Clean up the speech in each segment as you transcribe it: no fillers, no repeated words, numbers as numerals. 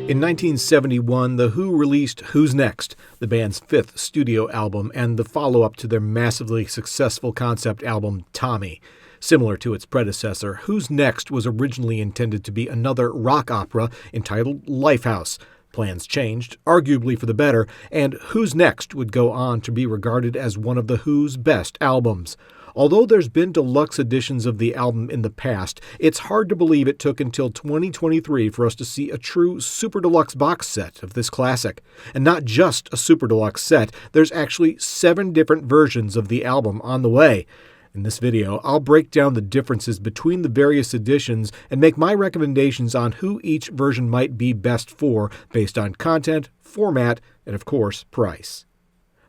In 1971, The Who released Who's Next, the band's fifth studio album and the follow-up to their massively successful concept album, Tommy. Similar to its predecessor, Who's Next was originally intended to be another rock opera entitled Lifehouse. Plans changed, arguably for the better, and Who's Next would go on to be regarded as one of The Who's best albums. Although there's been deluxe editions of the album in the past, it's hard to believe it took until 2023 for us to see a true super deluxe box set of this classic. And not just a super deluxe set, there's actually 7 different versions of the album on the way. In this video, I'll break down the differences between the various editions and make my recommendations on who each version might be best for based on content, format, and of course, price.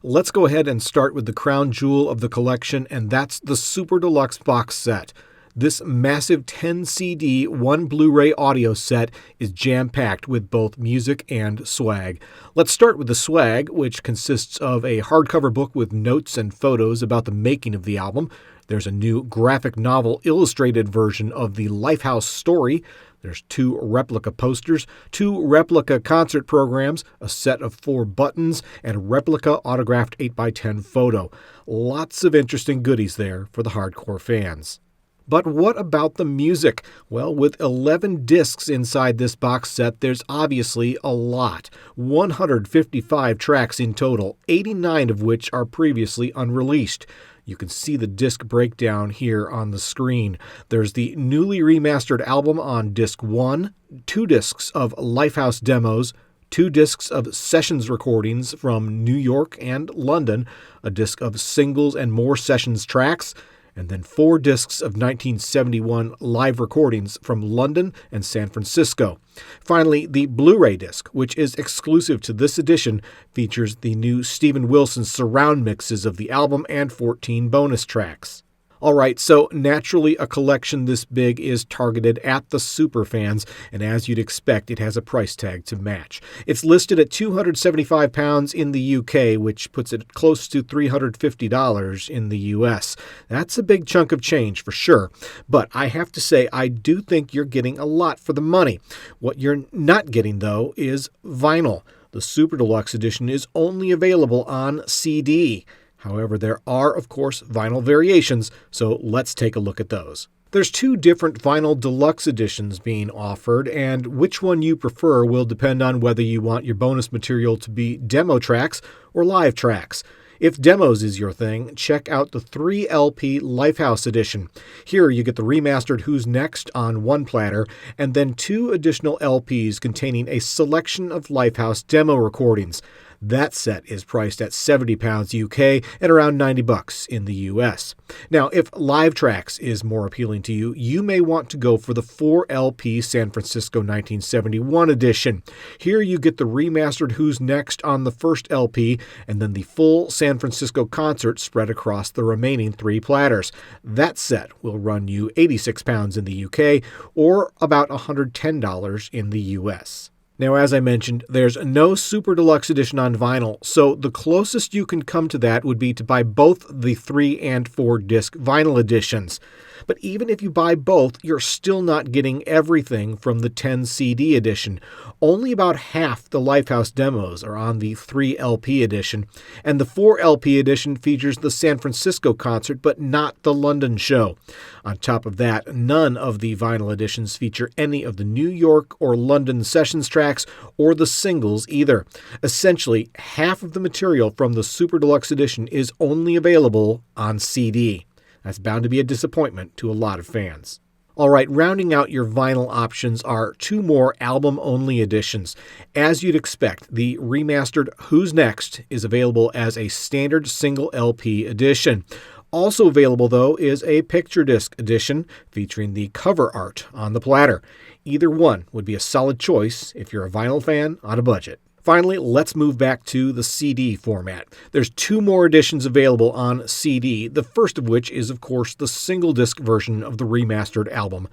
Let's go ahead and start with the crown jewel of the collection, and that's the Super Deluxe box set. This massive 10 CD, 1 Blu-ray audio set is jam-packed with both music and swag. Let's start with the swag, which consists of a hardcover book with notes and photos about the making of the album. There's a new graphic novel illustrated version of the Lifehouse story. There's 2 replica posters, 2 replica concert programs, a set of 4 buttons, and a replica autographed 8x10 photo. Lots of interesting goodies there for the hardcore fans. But what about the music? Well, with 11 discs inside this box set, there's obviously a lot. 155 tracks in total, 89 of which are previously unreleased. You can see the disc breakdown here on the screen. There's the newly remastered album on disc 1, 2 discs of Lifehouse demos, 2 discs of sessions recordings from New York and London, a disc of singles and more sessions tracks, and then 4 discs of 1971 live recordings from London and San Francisco. Finally, the Blu-ray disc, which is exclusive to this edition, features the new Steven Wilson surround mixes of the album and 14 bonus tracks. Alright, so naturally a collection this big is targeted at the superfans, and as you'd expect, it has a price tag to match. It's listed at £275 in the UK, which puts it close to $350 in the US. That's a big chunk of change for sure, but I have to say I do think you're getting a lot for the money. What you're not getting, though, is vinyl. The Super Deluxe edition is only available on CD. However, there are, of course, vinyl variations, so let's take a look at those. There's 2 different vinyl deluxe editions being offered, and which one you prefer will depend on whether you want your bonus material to be demo tracks or live tracks. If demos is your thing, check out the 3 LP Lifehouse edition. Here you get the remastered Who's Next on 1 platter, and then 2 additional LPs containing a selection of Lifehouse demo recordings. That set is priced at £70 UK and around $90 in the US. Now, if live tracks is more appealing to you, you may want to go for the 4 LP San Francisco 1971 edition. Here you get the remastered Who's Next on the first LP and then the full San Francisco concert spread across the remaining 3 platters. That set will run you £86 in the UK or about $110 in the US. Now, as I mentioned, there's no Super Deluxe edition on vinyl, so the closest you can come to that would be to buy both the 3 and 4 disc vinyl editions. But even if you buy both, you're still not getting everything from the 10 CD edition. Only about half the Lifehouse demos are on the 3 LP edition, and the 4 LP edition features the San Francisco concert, but not the London show. On top of that, none of the vinyl editions feature any of the New York or London sessions tracks or the singles either. Essentially, half of the material from the Super Deluxe edition is only available on CD. That's bound to be a disappointment to a lot of fans. Alright, rounding out your vinyl options are 2 more album-only editions. As you'd expect, the remastered Who's Next is available as a standard single LP edition. Also available, though, is a picture disc edition featuring the cover art on the platter. Either one would be a solid choice if you're a vinyl fan on a budget. Finally, let's move back to the CD format. There's 2 more editions available on CD, the first of which is, of course, the single disc version of the remastered album.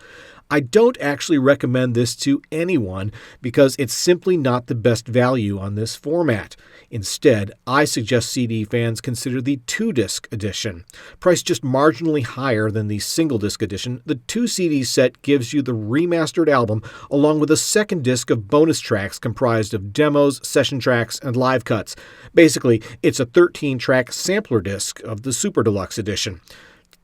I don't actually recommend this to anyone because it's simply not the best value on this format. Instead, I suggest CD fans consider the 2-disc edition. Priced just marginally higher than the single-disc edition, the 2-CD set gives you the remastered album along with a second disc of bonus tracks comprised of demos, session tracks, and live cuts. Basically, it's a 13-track sampler disc of the Super Deluxe edition.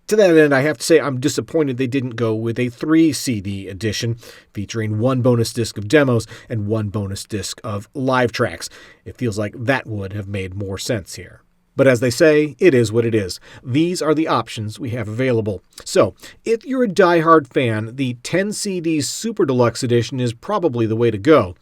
To that end, I have to say I'm disappointed they didn't go with a 3-CD edition featuring one bonus disc of demos and one bonus disc of live tracks. It feels like that would have made more sense here. But as they say, it is what it is. These are the options we have available. So, if you're a diehard fan, the 10-CD Super Deluxe edition is probably the way to go.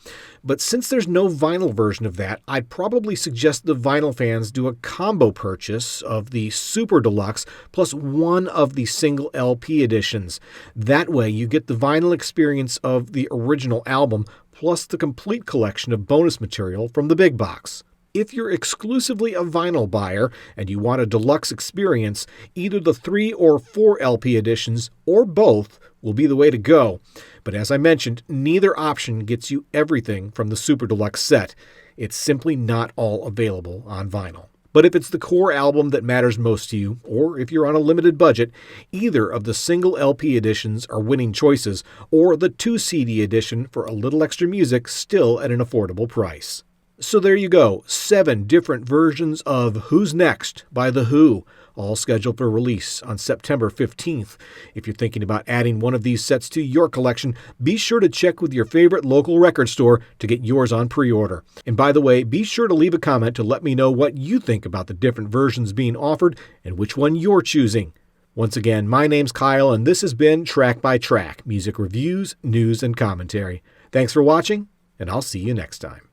But since there's no vinyl version of that, I'd probably suggest the vinyl fans do a combo purchase of the Super Deluxe plus one of the single LP editions. That way you get the vinyl experience of the original album plus the complete collection of bonus material from the big box. If you're exclusively a vinyl buyer and you want a deluxe experience, either the 3 or 4 LP editions, or both, will be the way to go. But as I mentioned, neither option gets you everything from the Super Deluxe set. It's simply not all available on vinyl. But if it's the core album that matters most to you, or if you're on a limited budget, either of the single LP editions are winning choices, or the 2-CD edition for a little extra music still at an affordable price. So there you go, 7 different versions of Who's Next by The Who, all scheduled for release on September 15th. If you're thinking about adding one of these sets to your collection, be sure to check with your favorite local record store to get yours on pre-order. And by the way, be sure to leave a comment to let me know what you think about the different versions being offered and which one you're choosing. Once again, my name's Kyle, and this has been Track by Track, music reviews, news, and commentary. Thanks for watching, and I'll see you next time.